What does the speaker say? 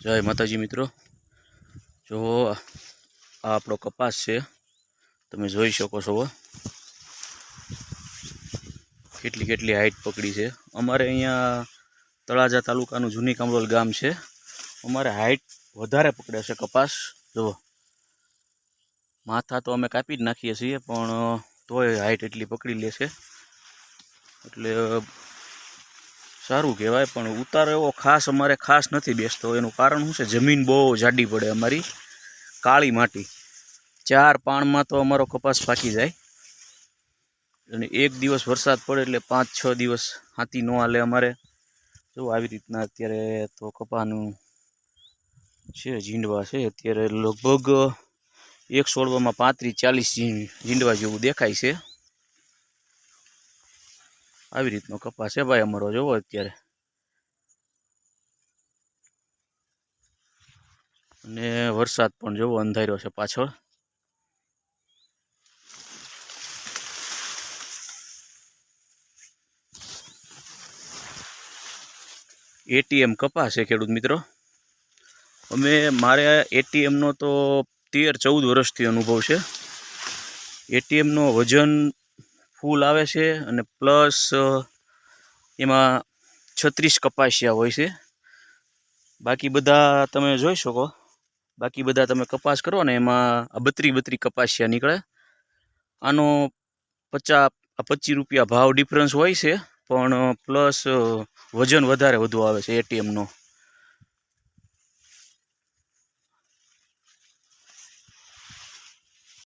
जय माताजी मित्रों। जो आ आपणो कपास है तमे जोई शको छो केटली केटली हाइट पकड़ी है। अमारे अहींया तळाजा तालुकानुं जूनी कामरोल गाम है। अमारे हाइट वधारे पकड़े छे कपास। जो माथा तो अमे कापी ज नाखीए छीए पण तोय हाइट एटली पकड़ी ले छे एटले सारूं कहेवाय। पण उतार एवो खास अमारे खास नथी बेसतो। एनुं कारण शुं छे, जमीन बहु जाडी पड़े अमारी, काळी माटी। 4 पाणमां तो अमारो कपास पाकी जाय अने एक दिवस वरसाद पड़े एटले 5-6 दिवस हाथी न हाले अमारे। जो आवी रीतना अत्यारे तो कपासनुं छे झींडवा छे। अत्यारे लगभग एक છોડવામાં 35-40 झींडवा जेवुं देखाय छे। આવી રીતનો કપાસ છે ભાઈ અમારો। જોવો અત્યારે અને વરસાદ પણ જોવો અંધાર્યો છે પાછળ। एटीएम कपास है खेडूत मित्रों। अमे मारे एटीएम नो तो 13-14 वर्षथी अनुभव है। एटीएम नो वजन फूल आवे छे अने प्लस एमां 36 कपासिया होय छे। बाकी बधा तमे जोई शको, बाकी बधा तमे कपास करो ने एमां 32 कपासिया निकळे। आनो 50-25 रुपया भाव डिफरन्स होय छे पण प्लस वजन वधारे वधु आवे छे एटीएम नो।